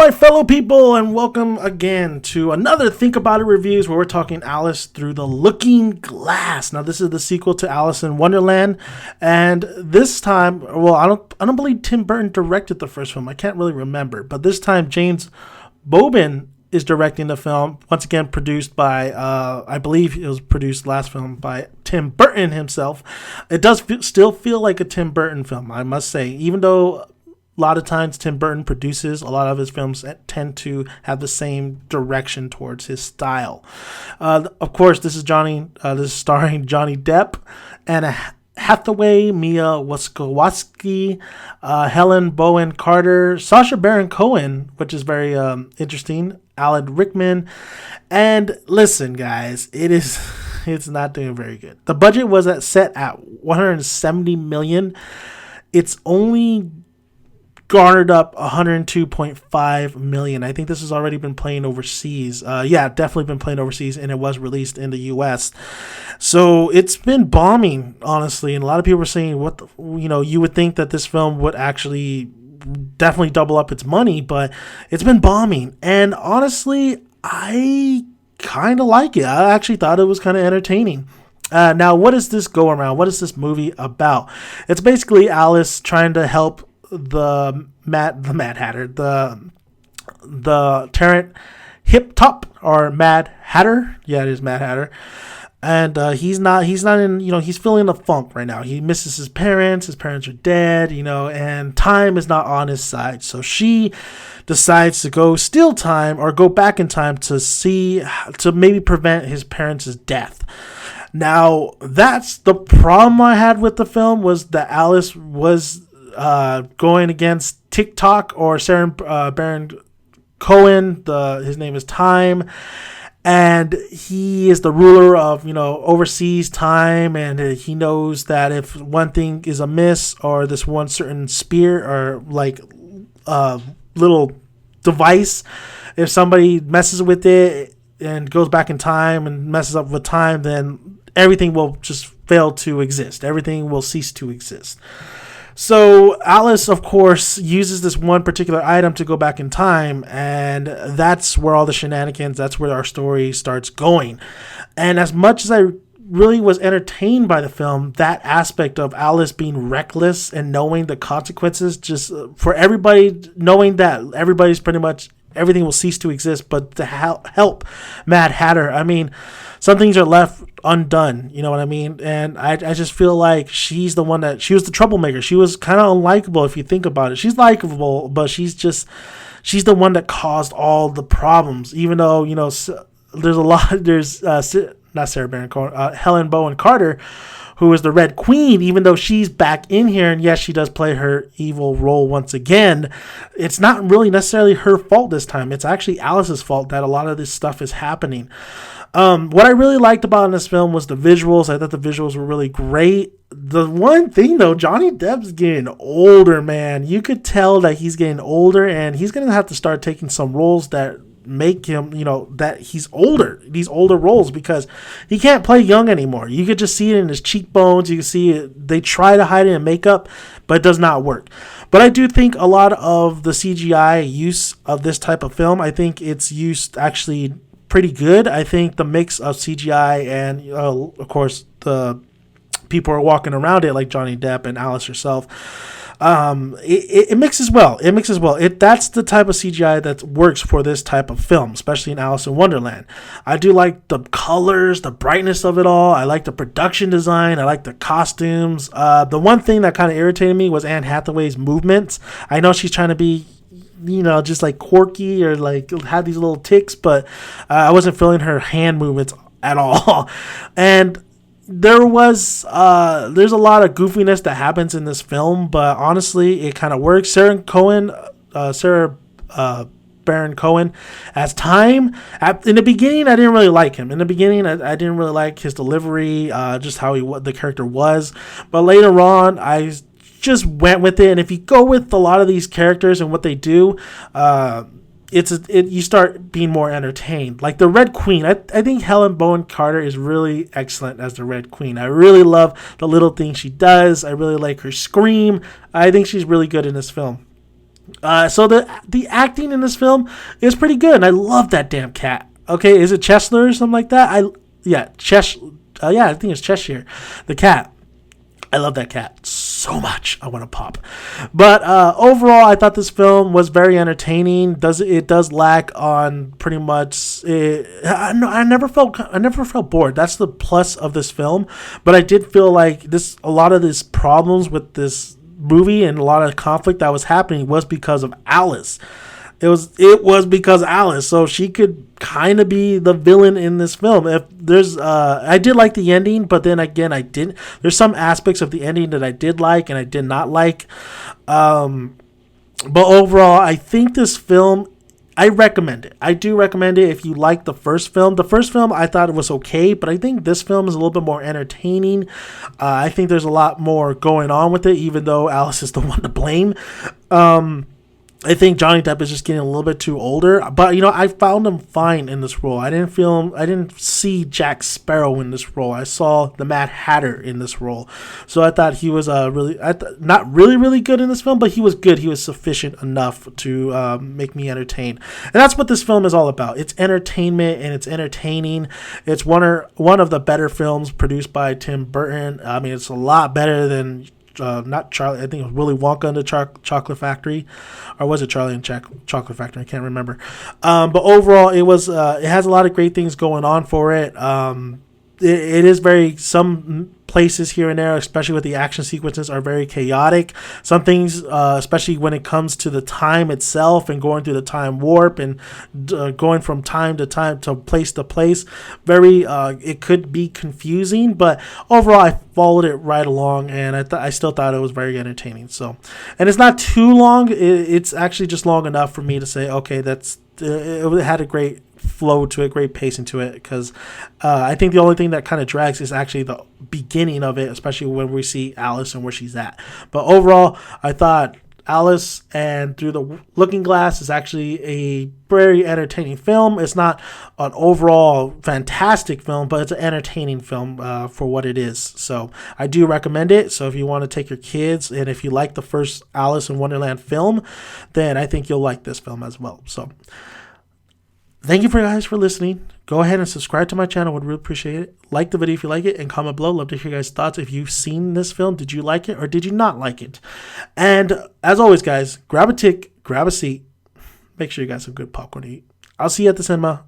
my fellow people, and welcome again to another Think About It Reviews where we're talking Alice Through the Looking Glass. Now, this is the sequel to Alice in Wonderland, and this time, well, I don't believe Tim Burton directed the first film. I can't really remember, but this time James Bobin is directing the film, once again produced by, I believe it was produced last film by Tim Burton himself. It does still feel like a Tim Burton film, I must say, even though a lot of times Tim Burton produces, a lot of his films tend to have the same direction towards his style. Of course, this is starring Johnny Depp and Hathaway, Mia Wasikowski, Helen Bowen Carter, Sacha Baron Cohen, which is very interesting, Alan Rickman. And listen, guys, it's not doing very good. The budget was set at $170 million. It's only garnered up $102.5 million. I think this has already been playing overseas. Definitely been playing overseas, and it was released in the U.S. So it's been bombing, honestly. And a lot of people were saying, you would think that this film would actually definitely double up its money, but it's been bombing. And honestly, I kind of like it. I actually thought it was kind of entertaining. Now, what is this go around? What is this movie about? It's basically Alice trying to help the Mad Hatter, the Terrent Hip Top, or Mad Hatter. Yeah, it is Mad Hatter. And he's not in, he's feeling the funk right now. He misses his parents. His parents are dead, and time is not on his side. So she decides to go steal time or go back in time to maybe prevent his parents' death. Now, that's the problem I had with the film, was that Alice was going against TikTok, or Sarah Baron Cohen. His name is Time, and he is the ruler of overseas time, and he knows that if one thing is amiss, or this one certain spear or little device, if somebody messes with it and goes back in time and messes up with time, then everything will just fail to exist. Everything will cease to exist. So Alice, of course, uses this one particular item to go back in time, and that's where all the shenanigans, that's where our story starts going. And as much as I really was entertained by the film, that aspect of Alice being reckless and knowing the consequences, just for everybody, knowing that everybody's pretty much, everything will cease to exist, but to help Mad Hatter, I mean, some things are left undone, you know what I mean? And I just feel like she's the one she was the troublemaker. She was kind of unlikable if you think about it. She's likable, but she's the one that caused all the problems, even though, there's not Sarah Baron Cohen, Helen Bowen Carter, who is the Red Queen, even though she's back in here, and yes, she does play her evil role once again. It's not really necessarily her fault this time. It's actually Alice's fault that a lot of this stuff is happening. What I really liked about this film was the visuals. I thought the visuals were really great. The one thing, though, Johnny Depp's getting older, man. You could tell that he's getting older, and he's going to have to start taking some roles that make him, that he's older, these older roles, because he can't play young anymore. You could just see it in his cheekbones. You can see it. They try to hide it in makeup, but it does not work. But I do think a lot of the CGI use of this type of film, I think it's used actually pretty good. I think the mix of CGI and, of course, the people are walking around it, like Johnny Depp and Alice herself. It mixes well. That's the type of CGI that works for this type of film, especially in Alice in Wonderland. I do like the colors, the brightness of it all. I like the production design. I like the costumes. The one thing that kind of irritated me was Anne Hathaway's movements. I know she's trying to be, just like quirky or like have these little ticks, but I wasn't feeling her hand movements at all. And there's a lot of goofiness that happens in this film, but honestly, it kind of works. Sarah Baron Cohen as Time. In the beginning, I didn't really like him. I didn't really like his delivery, just how the character was. But later on, I just went with it. And if you go with a lot of these characters and what they do, you start being more entertained. Like the Red Queen, I think Helen Bowen Carter is really excellent as the Red Queen. I really love the little things she does. I really like her scream. I think she's really good in this film. So the acting in this film is pretty good, and I love that damn cat. Okay, is it Cheshire or something like that? I think it's Cheshire, the cat. I love that cat so much. I want to pop. But overall, I thought this film was very entertaining. It does lack on pretty much. I never felt bored. That's the plus of this film. But I did feel like a lot of these problems with this movie and a lot of conflict that was happening was because of Alice. It was because Alice, so she could kind of be the villain in this film. If there's, I did like the ending, but then again, I didn't. There's some aspects of the ending that I did like and I did not like. But overall, I think this film, I recommend it. I do recommend it if you like the first film. The first film, I thought it was okay, but I think this film is a little bit more entertaining. I think there's a lot more going on with it, even though Alice is the one to blame. I think Johnny Depp is just getting a little bit too older, but I found him fine in this role. I didn't see Jack Sparrow in this role. I saw the Mad Hatter in this role, so I thought he was not really good in this film, but he was good. He was sufficient enough to make me entertained, and that's what this film is all about. It's entertainment and it's entertaining. It's one of the better films produced by Tim Burton. I mean, it's a lot better than. Not Charlie. I think it was Willy Wonka and the Chocolate Factory, or was it Charlie and Chocolate Factory? I can't remember. But overall, it has a lot of great things going on for it. It is some places here and there, especially with the action sequences, are very chaotic. Some things, especially when it comes to the time itself and going through the time warp and going from time to time to place, it could be confusing. But overall, I followed it right along, and I still thought it was very entertaining. So, and it's not too long. It's actually just long enough for me to say, okay, it had a great flow to it, great pacing to it, because I think the only thing that kind of drags is actually the beginning of it, especially when we see Alice and where she's at. But overall, I thought Alice and Through the Looking Glass is actually a very entertaining film. It's not an overall fantastic film, but it's an entertaining film for what it is. So I do recommend it. So if you want to take your kids, and if you like the first Alice in Wonderland film, then I think you'll like this film as well. So thank you guys for listening. Go ahead and subscribe to my channel. Would really appreciate it. Like the video if you like it, and comment below. Love to hear your guys' thoughts. If you've seen this film, did you like it or did you not like it? And as always, guys, grab a seat. Make sure you got some good popcorn to eat. I'll see you at the cinema.